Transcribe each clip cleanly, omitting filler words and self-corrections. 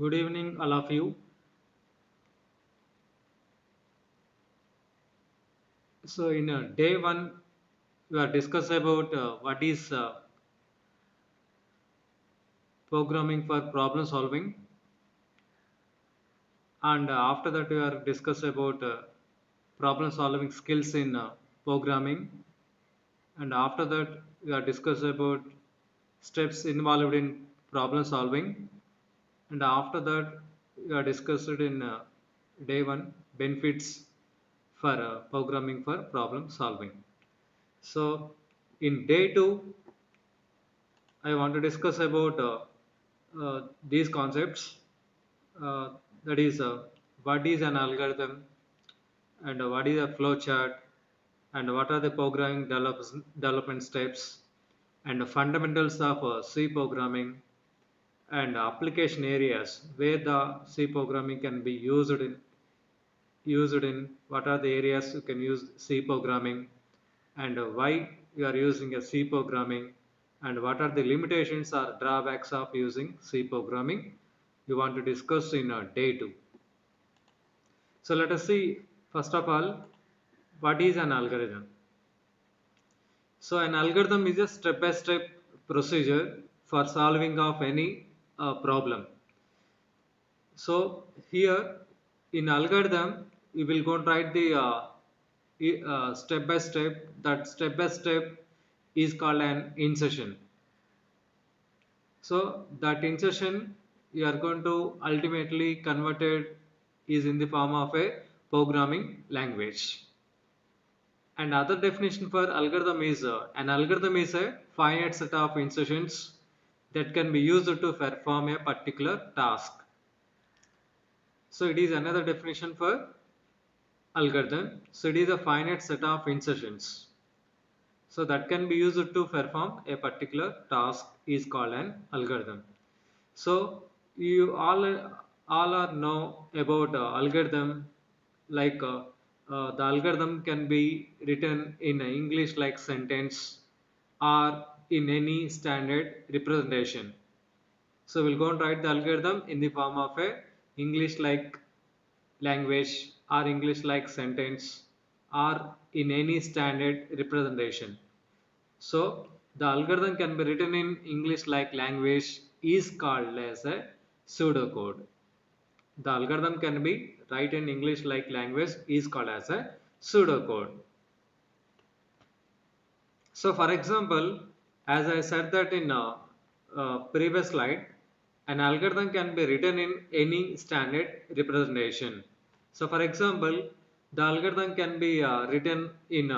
Good evening, all of you. So, in day one, we are discuss about what is programming for problem solving, and after that, we are discuss about problem solving skills in programming, and after that, we are discuss about steps involved in problem solving, and after that, we are discussed in day one benefits for programming for problem solving. So, in day two, I want to discuss about these concepts. Uh, that is, what is an algorithm, and what is a flow chart, and what are the programming development steps, and the fundamentals of C programming, and application areas where the C programming can be used in what are the areas you can use C programming, and why you are using a C programming, and what are the limitations or drawbacks of using C programming you want to discuss in day 2. So let us see first of all what is an algorithm. So an algorithm is a step-by-step procedure for solving of any problem. So here in algorithm you will go and write the step by step. That step by step is called an insertion. So that insertion you are going to ultimately convert it is in the form of a programming language. And other definition for algorithm is an algorithm is a finite set of insertions that can be used to perform a particular task. So it is another definition for algorithm. So it is a finite set of insertions. So that can be used to perform a particular task is called an algorithm. So you all are know about algorithm, like the algorithm can be written in English like sentence or in any standard representation. So we'll go and write the algorithm in the form of a English like language or English like sentence or in any standard representation. So the algorithm can be written in English like language is called as a pseudocode. The algorithm can be written in English like language is called as a pseudocode. So for example, as I said that in previous slide, an algorithm can be written in any standard representation. So for example, the algorithm can be written in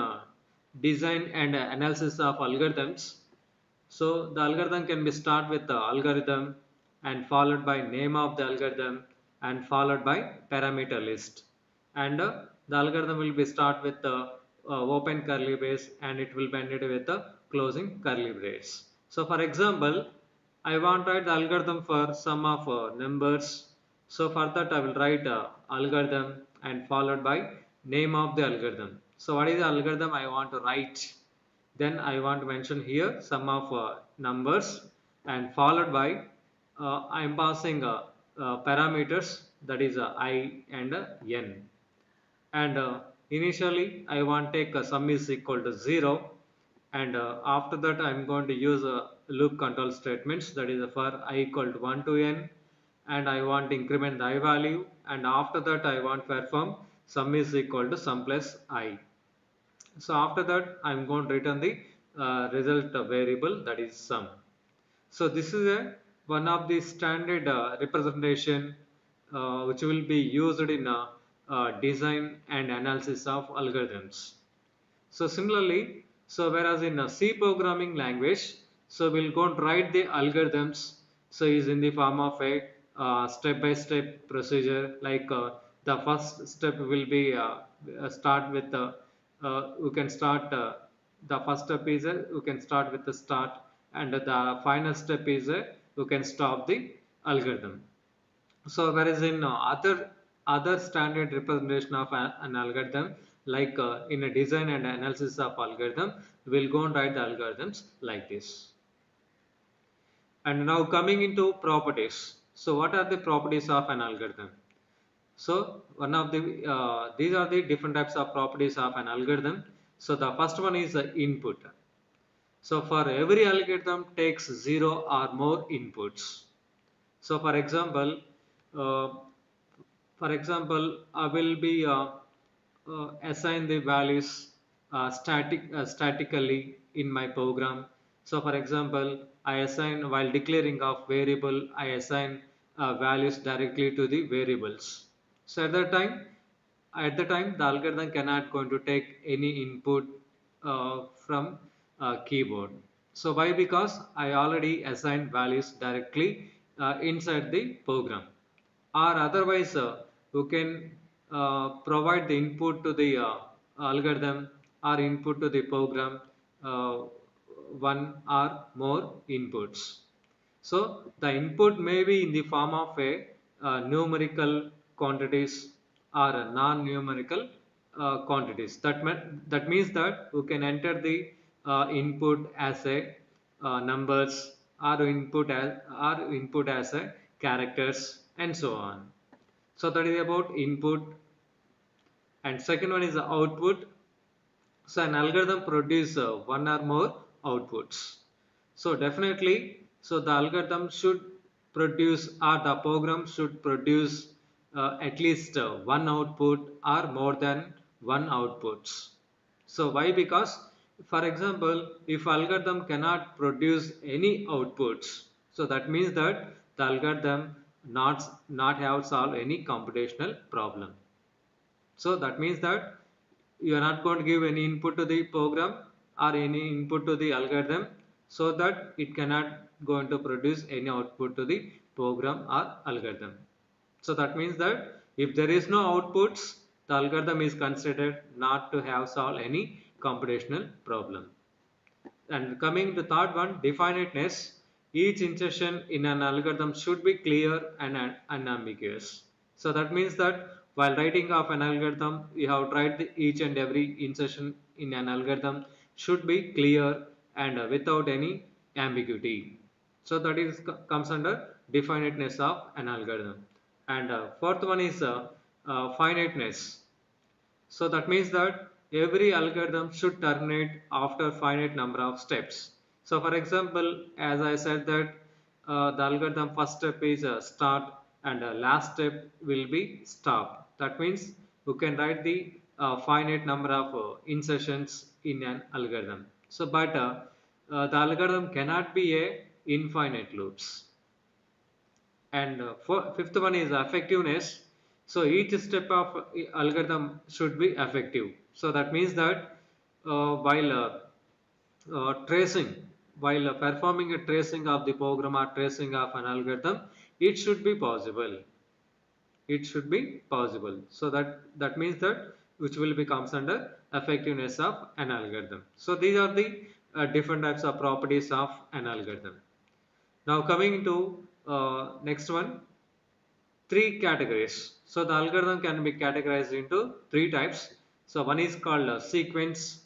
design and analysis of algorithms. So the algorithm can be start with the algorithm and followed by name of the algorithm and followed by parameter list. And the algorithm will be start with the open curly brace and it will be ended with the closing curly brace. So for example, I want to write the algorithm for sum of numbers. So for that I will write algorithm and followed by name of the algorithm. So what is the algorithm I want to write? Then I want to mention here sum of numbers and followed by I am passing parameters, that is I and n. And initially I want to take sum is equal to 0, and after that I am going to use loop control statements, that is for I equal to 1 to n, and I want to increment the I value, and after that I want to perform sum is equal to sum plus I. So after that I am going to return the result variable, that is sum. So this is one of the standard representation which will be used in design and analysis of algorithms. So similarly, so whereas in a C programming language, so we'll go and write the algorithms. So is in the form of a step-by-step procedure. Like the first step will be start with the you can start the first step is you can start with the start, and the final step is you can stop the algorithm. So whereas in other standard representation of an algorithm, like in a design and analysis of algorithm, we'll go and write the algorithms like this. And now coming into properties. So what are the properties of an algorithm? So one of the these are the different types of properties of an algorithm. So the first one is the input. So for every algorithm takes 0 or more inputs. So uh, for example, I will be assign the values statically in my program. So for example, I assign while declaring of variable, I assign values directly to the variables. So at the time the algorithm cannot going to take any input from keyboard. So why? Because I already assigned values directly inside the program. Or otherwise you can provide the input to the algorithm or input to the program, uh, one or more inputs. So the input may be in the form of a numerical quantities or a non-numerical quantities. That means that you can enter the input as a numbers, or input as a characters, and so on. So that is about input. And second one is the output. So an algorithm produces one or more outputs. So definitely, so the algorithm should produce, or the program should produce at least one output or more than one outputs. So why? Because for example, if algorithm cannot produce any outputs, so that means that the algorithm not have solved any computational problem. So that means that you are not going to give any input to the program or any input to the algorithm, so that it cannot going to produce any output to the program or algorithm. So that means that if there is no outputs, the algorithm is considered not to have solved any computational problem. And coming to third one, definiteness. Each insertion in an algorithm should be clear and unambiguous. So that means that while writing of an algorithm, we have tried each and every insertion in an algorithm should be clear and without any ambiguity. So that is comes under definiteness of an algorithm. And fourth one is finiteness. So that means that every algorithm should terminate after finite number of steps. So for example, as I said that the algorithm first step is start, and last step will be stop. That means you can write the finite number of insertions in an algorithm. So but the algorithm cannot be a infinite loops. And fifth one is effectiveness. So each step of algorithm should be effective. So that means that while tracing, while performing a tracing of the program or tracing of an algorithm, it should be possible. It should be possible. So that means that which will be comes under effectiveness of an algorithm. So these are the different types of properties of an algorithm. Now coming to next one, three categories. So the algorithm can be categorized into three types. So one is called a sequence,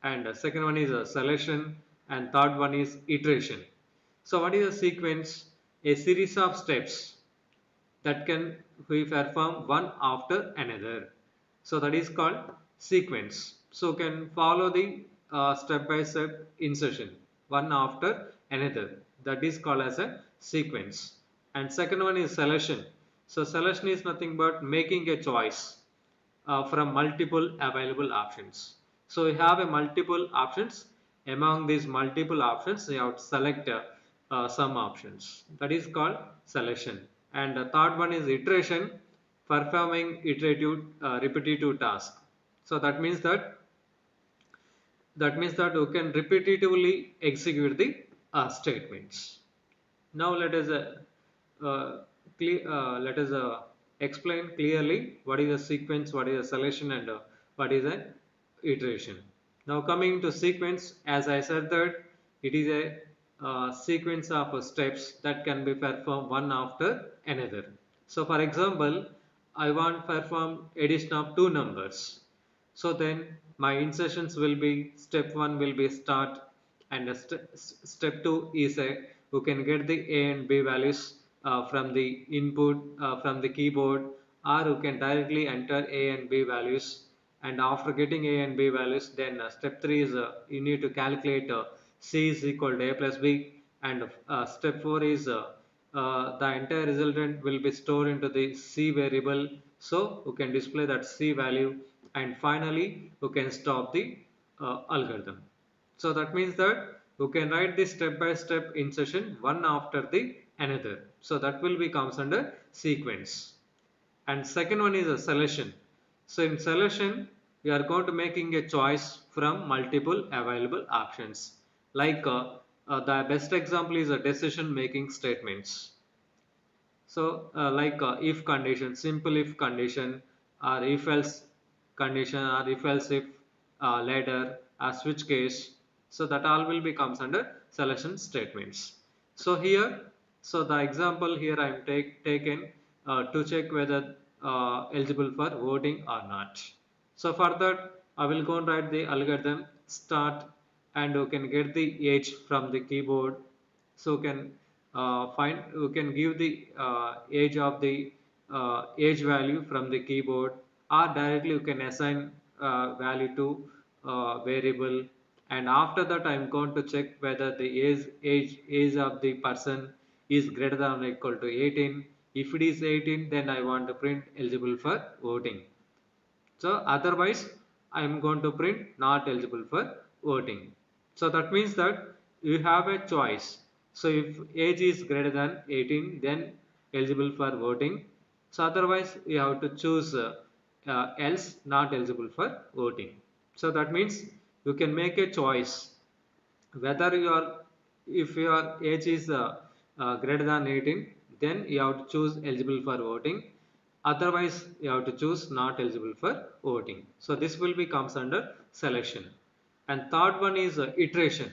and second one is a selection, and third one is iteration. So what is a sequence? A series of steps that can be performed one after another. So that is called sequence. So can follow the step by step insertion one after another. That is called as a sequence. And second one is selection. So selection is nothing but making a choice from multiple available options. So you have a multiple options. Among these multiple options, you have to select some options. That is called selection. And the third one is iteration, performing iterative repetitive task. So that means that you can repetitively execute the statements. Now uh, let us explain clearly what is a sequence, what is a selection, and what is an iteration. Now coming to sequence, as I said that it is a sequence of steps that can be performed one after another. So for example, I want perform addition of two numbers. So then my insertions will be step 1 will be start, and step 2 is a you can get the a and b values from the input from the keyboard, or you can directly enter A and B values. And after getting A and B values, then step 3 is you need to calculate C is equal to A plus B, and step 4 is the entire resultant will be stored into the C variable, so you can display that C value, and finally you can stop the algorithm. So that means that you can write this step by step insertion one after the another. So that will be comes under sequence. And second one is a selection. So in selection, we are going to making a choice from multiple available options. Like the best example is a decision making statements. So like if condition, simple if condition, or if else condition, or if else if ladder, or switch case. So that all will be comes under selection statements. So here, so the example here I am taken to check whether eligible for voting or not. So for that I will go and write the algorithm start, and you can get the age from the keyboard. So you can you can give the age of the age value from the keyboard, or directly you can assign value to variable. And after that I'm going to check whether the age of the person is greater than or equal to 18. If it is 18, then I want to print eligible for voting. So otherwise I am going to print not eligible for voting. So that means that you have a choice. So if age is greater than 18, then eligible for voting. So otherwise you have to choose else not eligible for voting. So that means you can make a choice whether your if your age is greater than 18, then you have to choose eligible for voting. Otherwise you have to choose not eligible for voting. So this will be comes under selection. And third one is iteration.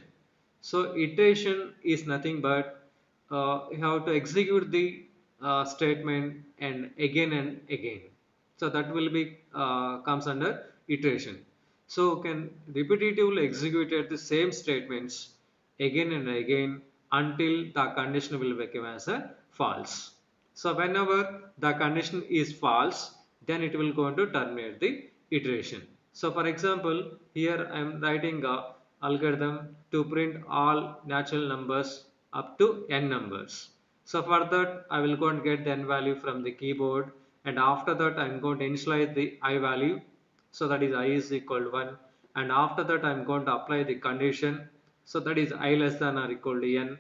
So iteration is nothing but you have to execute the statement and again. So that will be comes under iteration. So you can repetitively execute the same statements again and again until the condition will become as a false. So whenever the condition is false, then it will go to terminate the iteration. So for example, here I am writing a algorithm to print all natural numbers up to n numbers. So for that I will go and get the n value from the keyboard, and after that I am going to initialize the I value. So that is I is equal to 1, and after that I am going to apply the condition. So that is I less than or equal to n.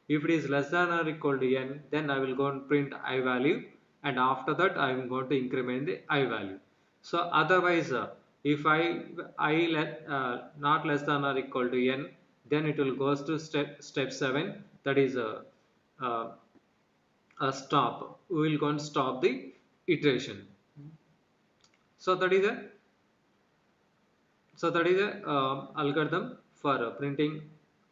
If it is less than or equal to n, then I will go and print I value, and after that I am going to increment the I value. So otherwise if I let not less than or equal to n, then it will goes to step 7, that is uh, a stop. We will go and stop the iteration. So that is a algorithm for printing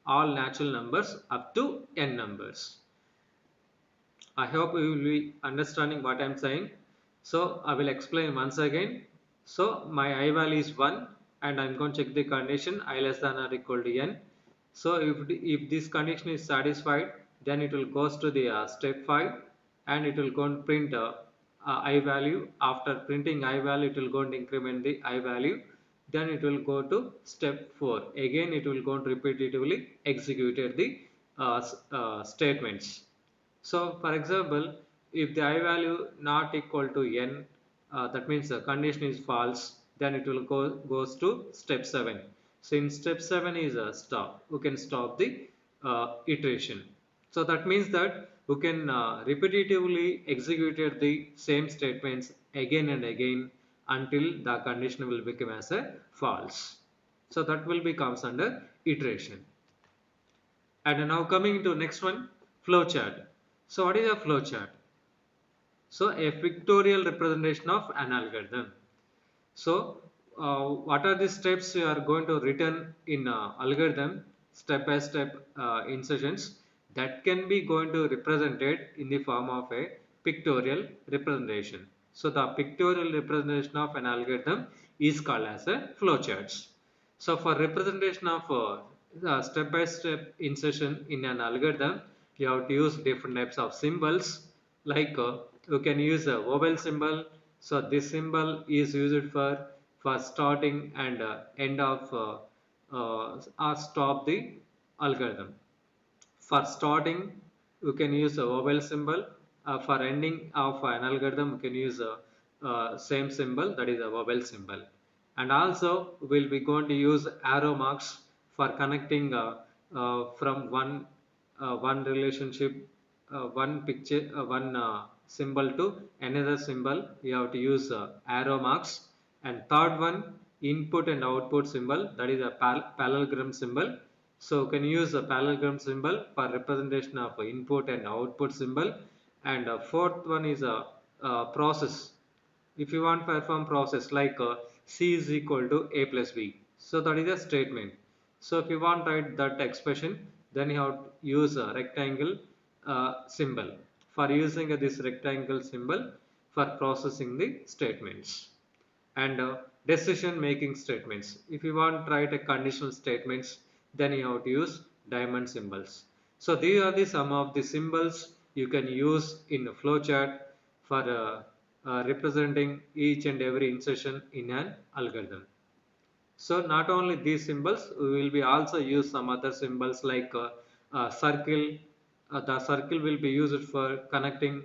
all natural numbers up to n numbers. I hope you will be understanding what I am saying. So I will explain once again. So my I value is 1, and I am going to check the condition I less than or equal to n. So if this condition is satisfied, then it will goes to the step 5, and it will go and print I value. After printing I value, it will go and increment the I value. Then it will go to step 4. Again it will go and repetitively execute the statements. So for example, if the I value not equal to n, that means the condition is false, then it will goes to step 7. So in step 7 is a stop. You can stop the iteration. So that means that you can repetitively execute the same statements again and again until the condition will become as a false. So that will be comes under iteration. And now coming to next one, flowchart. So what is a flowchart? So a pictorial representation of an algorithm. So what are the steps you are going to return in algorithm, step by step insertions that can be going to represented in the form of a pictorial representation. So the pictorial representation of an algorithm is called as a flowcharts. So for representation of step by step insertion in an algorithm, you have to use different types of symbols. like you can use a vowel symbol. So this symbol is used for starting and end of or stop the algorithm. For starting, you can use a vowel symbol. For ending of an algorithm, you can use a same symbol, that is a vowel symbol. And also we'll be going to use arrow marks for connecting from one relationship, one picture, one symbol to another symbol. You have to use arrow marks. And third one, input and output symbol, that is a parallelogram symbol. So you can use a parallelogram symbol for representation of input and output symbol. And fourth one is a process. If you want perform process like C is equal to A plus B. So that is a statement. So if you want to write that expression, then you have to use a rectangle symbol. For using this rectangle symbol for processing the statements. And decision making statements. If you want to write a conditional statements, then you have to use diamond symbols. So these are the some of the symbols you can use in a flowchart for representing each and every insertion in an algorithm. So not only these symbols, we will be also use some other symbols like circle. The circle will be used for connecting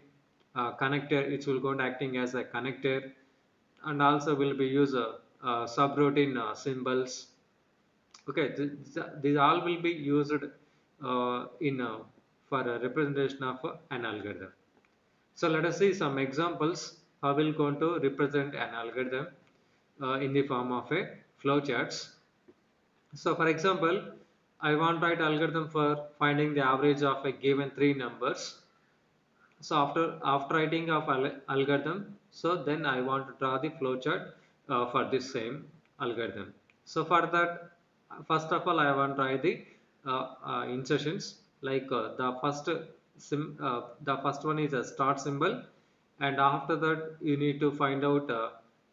connector. It will go on acting as a connector. And also will be use subroutine symbols. Okay, these all will be used in for a representation of an algorithm. So let us see some examples how we're going to represent an algorithm in the form of a flowcharts. So for example, I want to write algorithm for finding the average of a given three numbers. So after writing of algorithm, so then I want to draw the flowchart for this same algorithm. So for that, first of all, I want to write the insertions like the first one is a start symbol, and after that you need to find out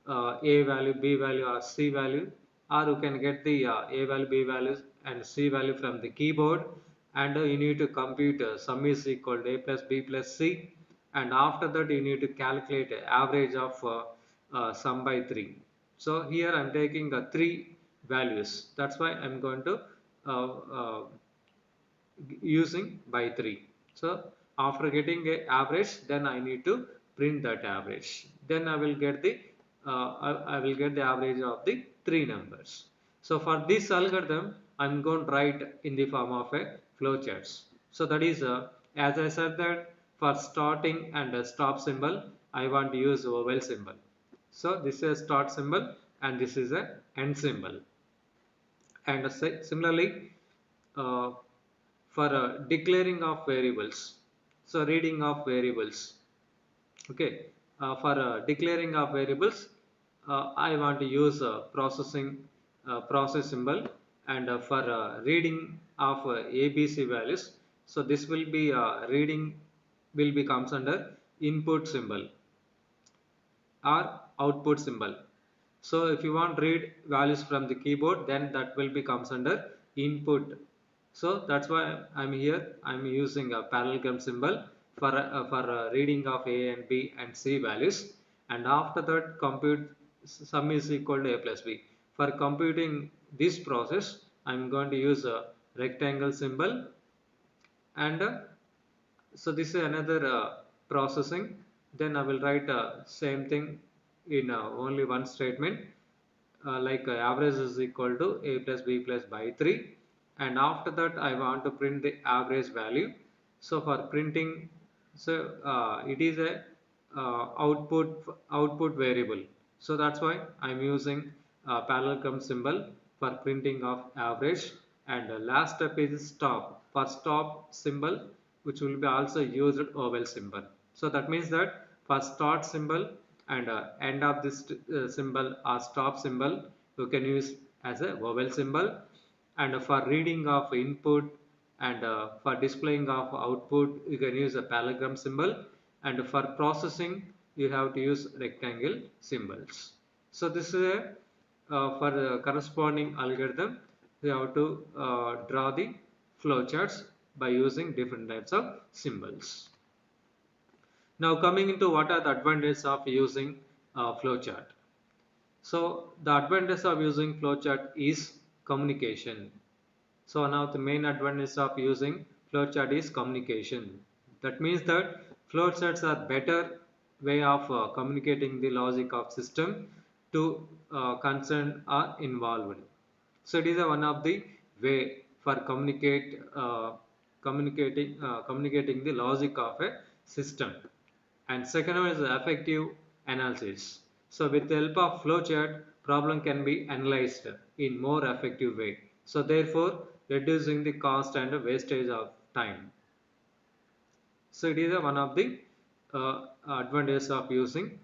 a value, b value, or c value, or you can get the a value, b values, and c value from the keyboard. And you need to compute sum is equal to a plus b plus c. And after that you need to calculate average of sum by 3. So here I'm taking 3 values, that's why I'm going to uh, uh, using by 3. So after getting a average, then I need to print that average. Then I will get the I will get the average of the 3 numbers. So for this algorithm, I'm going to write in the form of a flowcharts. So that is as I said that for starting and a stop symbol, I want to use a vowel symbol. So this is a start symbol and this is a end symbol. And similarly, uh, for declaring of variables, so reading of variables. Okay, for declaring of variables, I want to use process symbol. And for reading of ABC values, so this will be reading will be comes under input symbol or output symbol. So if you want read values from the keyboard, then that will be comes under input. So that's why I'm here. I'm using a parallelogram symbol for reading of A and B and C values. And after that, compute sum is equal to A plus B. For computing this process, I'm going to use a rectangle symbol. And so this is another processing. Then I will write same thing in only one statement, like average is equal to a plus b plus by 3. And after that I want to print the average value. So for printing, so it is a output variable. So that's why I'm using parallelogram symbol for printing of average. And last step is stop. For stop symbol, which will be also used vowel symbol. So that means that for start symbol and end of this symbol or stop symbol, you can use as a vowel symbol. And for reading of input and for displaying of output, you can use a parallelogram symbol. And for processing, you have to use rectangle symbols. So this is a for the corresponding algorithm, you have to draw the flowcharts by using different types of symbols. Now coming into what are the advantages of using flowchart. So the advantage of using flowchart is communication. So one of the main advantages of using flowchart is communication. That means that flowcharts are better way of communicating the logic of system to concerned or involved. So it is one of the way for communicating the logic of a system. And second one is effective analysis. So with the help of flowchart, problem can be analyzed in more effective way. So therefore, reducing the cost and wastage of time. So it is one of the advantages of using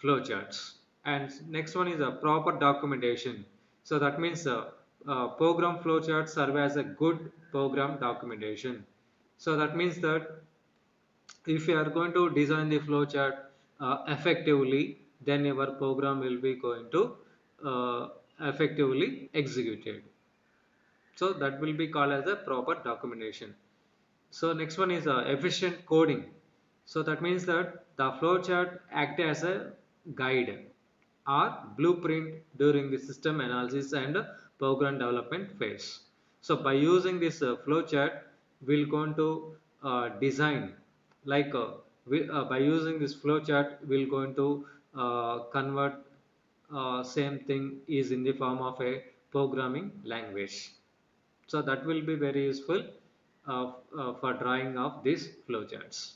flowcharts. And next one is a proper documentation. So that means program flowcharts serve as a good program documentation. So that means that if you are going to design the flowchart effectively, then your program will be going to effectively executed. So that will be called as a proper documentation. So next one is efficient coding. So that means that the flowchart act as a guide or blueprint during the system analysis and program development phase. So by using this flowchart, we're going to design like by using this flowchart, we're going to convert same thing is in the form of a programming language. So that will be very useful for drawing of these flowcharts.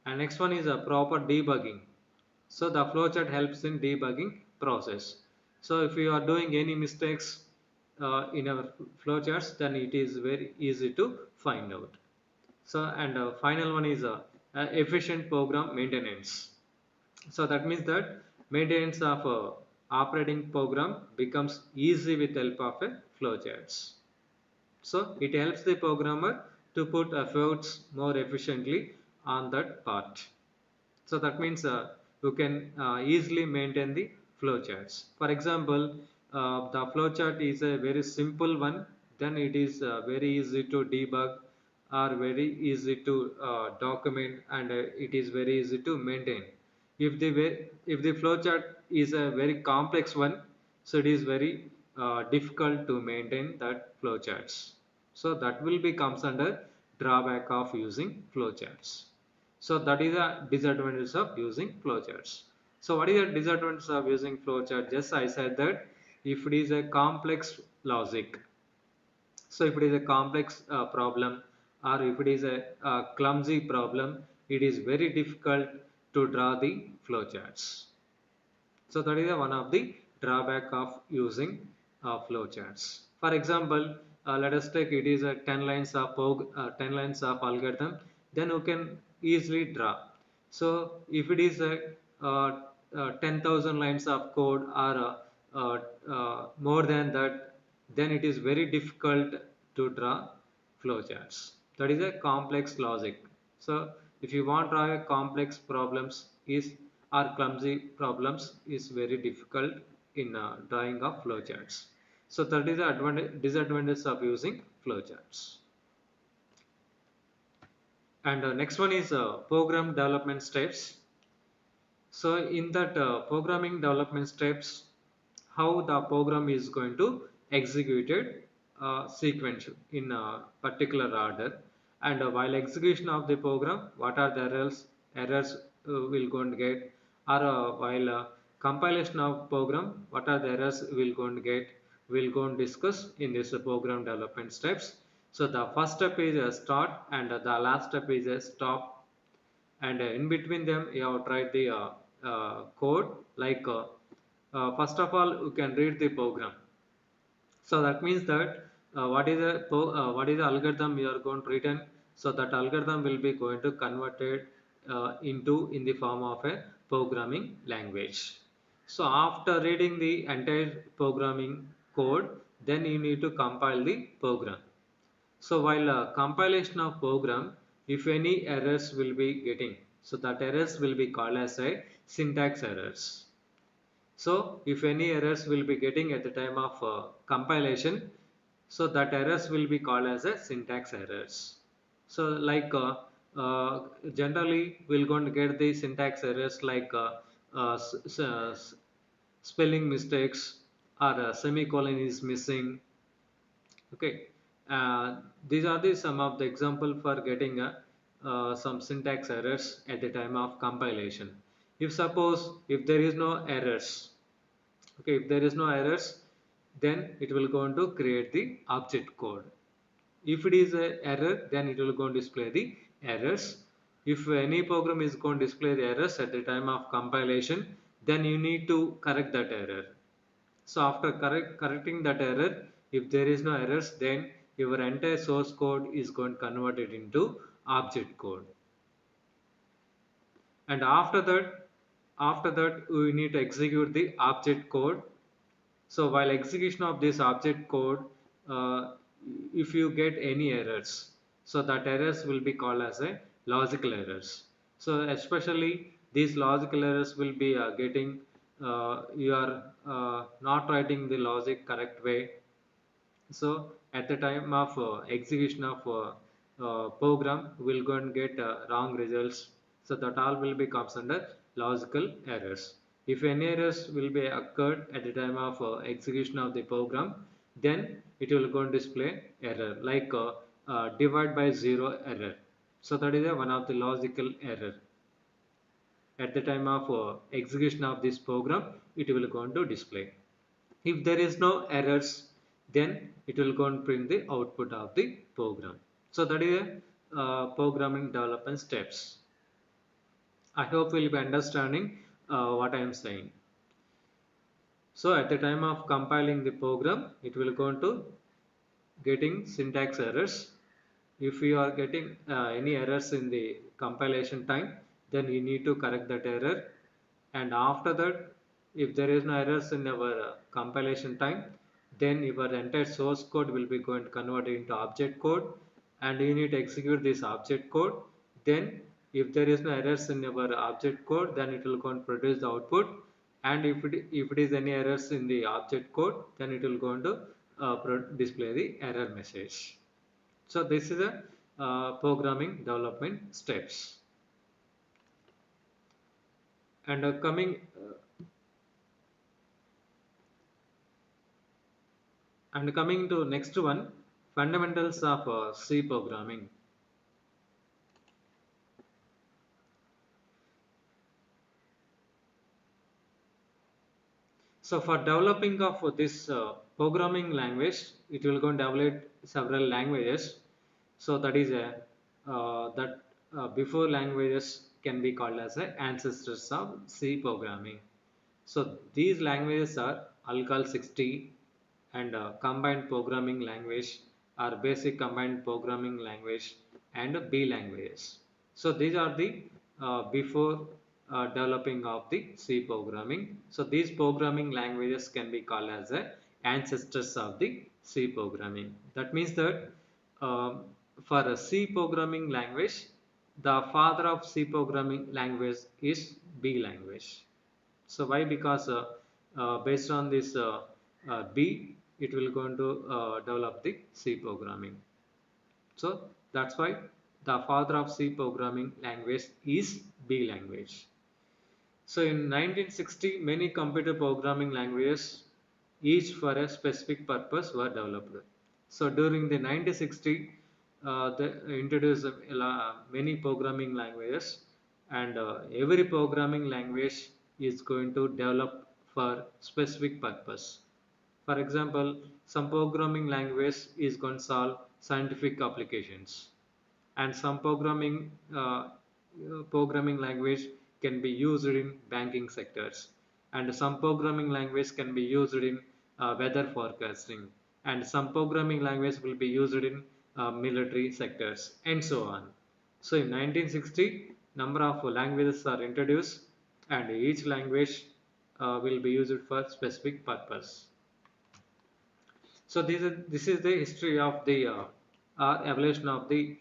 And next one is a proper debugging. So the flowchart helps in debugging process. So if you are doing any mistakes in our flowcharts, then it is very easy to find out. So and final one is efficient program maintenance. So that means that maintenance of operating program becomes easy with the help of a flowcharts. So it helps the programmer to put efforts more efficiently on that part. So that means you can easily maintain the flowcharts. For example, the flowchart is a very simple one, then it is very easy to debug or very easy to document, and it is very easy to maintain. If the flowchart is a very complex one, so it is very difficult to maintain that flowcharts. So that will be comes under drawback of using flowcharts. So that is a disadvantage of using flowcharts. So what is the disadvantage of using flowchart? Just I said that if it is a complex logic, so if it is a complex problem, or if it is a clumsy problem, it is very difficult to draw the flowcharts. So that is one of the drawback of using flowcharts. For example, let us take it is a 10 lines of 10 lines of algorithm, then you can easily draw. So if it is a 10,000 lines of code or more than that, then it is very difficult to draw flowcharts. That is a complex logic. So if you want to draw a complex problems is or clumsy problems is very difficult in drawing of flowcharts. So that is the disadvantage of using flowcharts. And next one is program development steps. So in that programming development steps, how the program is going to executed sequence in a particular order, and while execution of the program, what are the errors will going to get, or while compilation of program, what are the errors will going to get, will go and discuss in this program development steps. So the first step is a start, and the last step is a stop, and in between them you have tried the code like first of all you can read the program. So that means that what is the algorithm you are going to written. So that algorithm will be going to converted into in the form of a programming language. So after reading the entire programming code, then you need to compile the program. So while compilation of program, if any errors will be getting, so that errors will be called as a syntax errors. So if any errors will be getting at the time of compilation, so that errors will be called as a syntax errors. So like generally we're going to get the syntax errors like spelling mistakes or a semicolon is missing. Okay, these are the some of the example for getting some syntax errors at the time of compilation. If suppose if there is no errors, okay, if there is no errors, then it will go on to create the object code. If it is a error, then it will go and display the errors. If any program is going to display the errors at the time of compilation, then you need to correct that error. So after correcting that error, if there is no errors, then your entire source code is going to convert it into object code. And after that we need to execute the object code. So while execution of this object code, uh, if you get any errors, so that errors will be called as a logical errors. So especially these logical errors will be getting you are not writing the logic correct way. So at the time of execution of program, we'll go and get wrong results. So that all will be comes under logical errors. If any errors will be occurred at the time of execution of the program, then it will go and display error like divide by zero error. So that is one of the logical error. At the time of execution of this program, it will go on to display. If there is no errors, then it will go and print the output of the program. So that is a programming development steps. I hope you will be understanding what I am saying. So at the time of compiling the program, it will go into getting syntax errors. If you are getting any errors in the compilation time, then you need to correct that error. And after that, if there is no errors in our compilation time, then your entire source code will be going to convert into object code, and you need to execute this object code. Then if there is no errors in your object code, then it will go and produce the output. And if it is any errors in the object code, then it will go on to display the error message. So this is a programming development steps. And coming to next one, fundamentals of C programming. So for developing of this programming language, it will go and develop several languages. So that is a before languages can be called as a ancestors of C programming. So these languages are Alcal 60 and combined programming language or basic combined programming language and B languages. So these are the before developing of the C programming. So these programming languages can be called as a ancestors of the C programming. That means that um, for a C programming language, the father of C programming language is B language. So why? Because based on this B, it will going to develop the C programming. So that's why the father of C programming language is B language. So in 1960, many computer programming languages, each for a specific purpose, were developed. So during the 1960, they introduced many programming languages, and every programming language is going to develop for specific purpose. For example, some programming language is going to solve scientific applications, and some programming language can be used in banking sectors, and some programming language can be used in weather forecasting, and some programming language will be used in military sectors, and so on. So in 1960, number of languages are introduced, and each language will be used for specific purpose. So this is the history of the evolution of the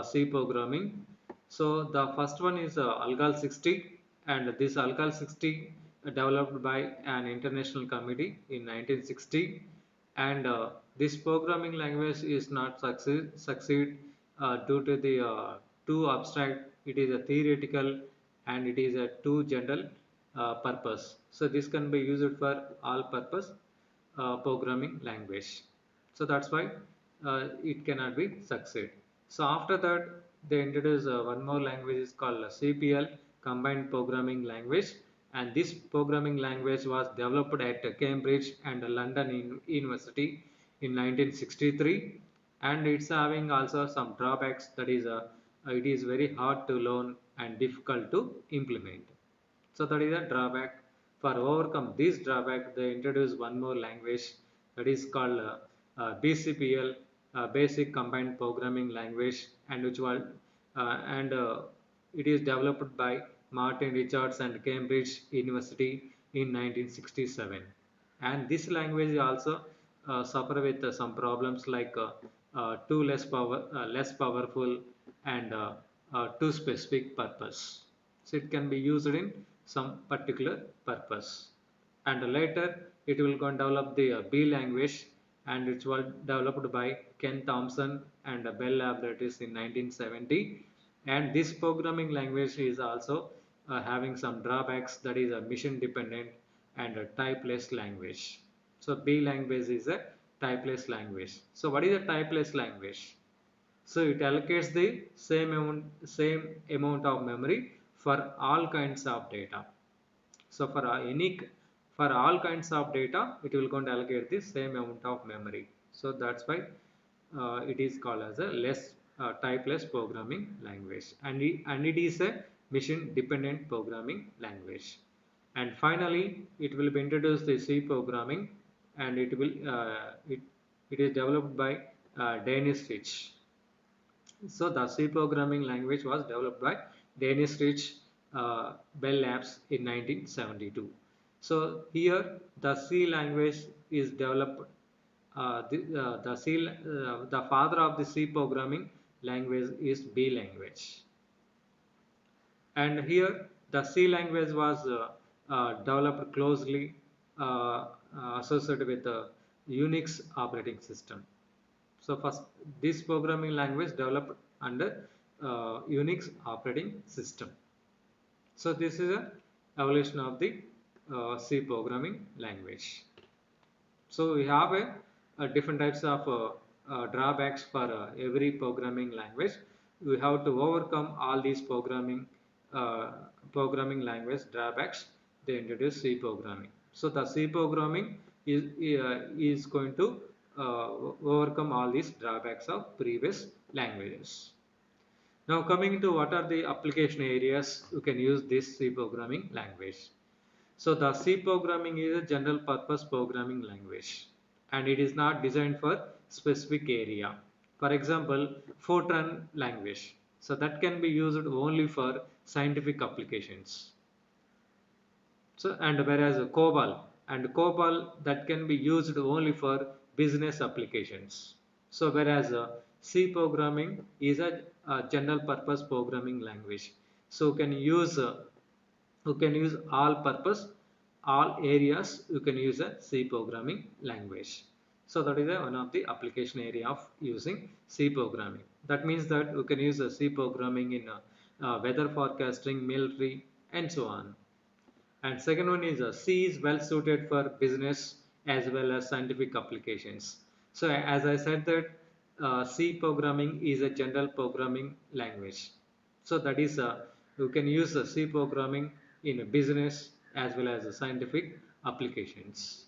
C programming. So the first one is Algal 60, and this Algal 60 developed by an international committee in 1960, and this programming language is not succeed due to the too abstract, it is a theoretical, and it is a too general purpose. So this can be used for all purpose programming language. So that's why it cannot be succeed. So after that they introduce one more language is called CPL, combined programming language, and this programming language was developed at Cambridge and London University in 1963, and it's having also some drawbacks, that is it is very hard to learn and difficult to implement. So that is a drawback. For overcome this drawback, they introduce one more language, that is called BCPL, Basic Combined Programming Language, and which was and it is developed by Martin Richards and Cambridge University in 1967. And this language also suffer with some problems like too less powerful, and too specific purpose. So it can be used in some particular purpose. And later it will go and develop the B language, and it was developed by Ken Thompson and Bell Laboratories in 1970. And this programming language is also having some drawbacks, that is a mission dependent and a typeless language. So B language is a typeless language. So what is a typeless language? So it allocates the same amount of memory for all kinds of data. So for all kinds of data, it will going to allocate the same amount of memory. So that's why it is called as a typeless programming language, and it is a mission dependent programming language. And finally, it will be introduced the C programming, and it is developed by Danish Rich. So the C programming language was developed by Danish Rich Bell Labs in 1972. So here the C language is developed. The father of the C programming language is B language, and here the C language was developed closely associated with the Unix operating system. So first, this programming language developed under Unix operating system. So this is a evolution of the C programming language. So we have different types of drawbacks for every programming language. We have to overcome all these uh, programming language drawbacks. They introduce C programming. So the C programming is going to overcome all these drawbacks of previous languages. Now coming to what are the application areas you can use this C programming language. So the C programming is a general purpose programming language, and it is not designed for specific area. For example, Fortran language. So that can be used only for scientific applications. So and whereas COBOL that can be used only for business applications. So whereas C programming is a general purpose programming language. So you can use all purpose, all areas. You can use a C programming language. So that is one of the application area of using C programming. That means that you can use a C programming in weather forecasting, military, and so on. And second one is C is well suited for business as well as scientific applications. So as I said that C programming is a general programming language. So that is you can use C programming in a business as well as scientific applications.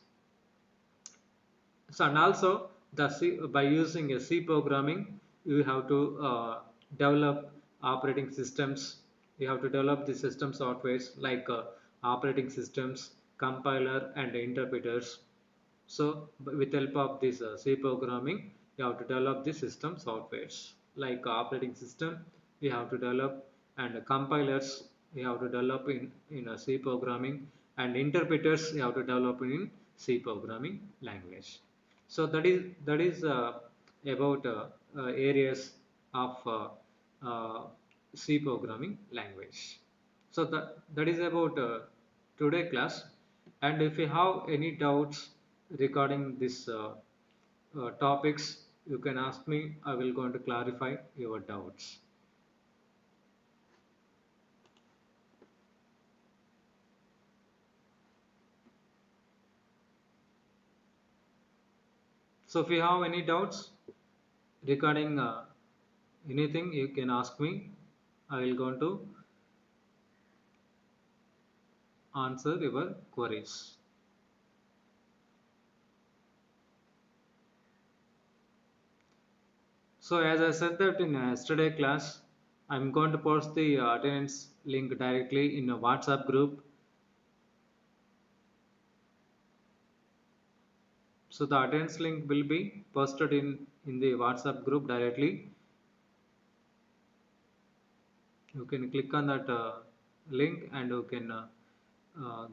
So and also by using a C programming, you have to develop operating systems. You have to develop the system softwares like operating systems, compiler, and interpreters. So with help of this C programming, you have to develop the system softwares like operating system. You have to develop, and compilers you have to develop in a C programming, and interpreters you have to develop in C programming language. So that is about areas of C programming language. So that is about today class. And if you have any doubts regarding this topics, you can ask me. I will going to clarify your doubts. So if you have any doubts regarding anything, you can ask me. I will go to answer your queries. So as I said that in yesterday class, I'm going to post the attendance link directly in a WhatsApp group. So the attendance link will be posted in the WhatsApp group directly. You can click on that link and you can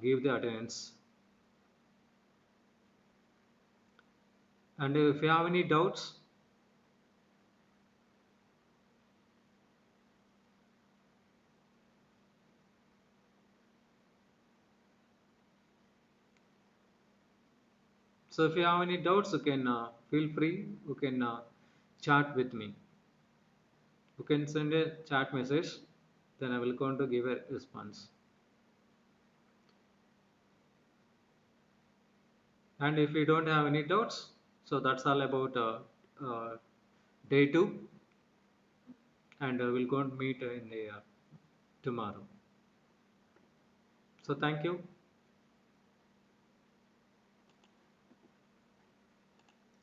give the attendance. And if you have any doubts, so if you have any doubts, you can feel free. You can chat with me. You can send a chat message, then I will going to give a response. And if you don't have any doubts, so that's all about day 2, and we'll go and meet in the tomorrow. So thank you.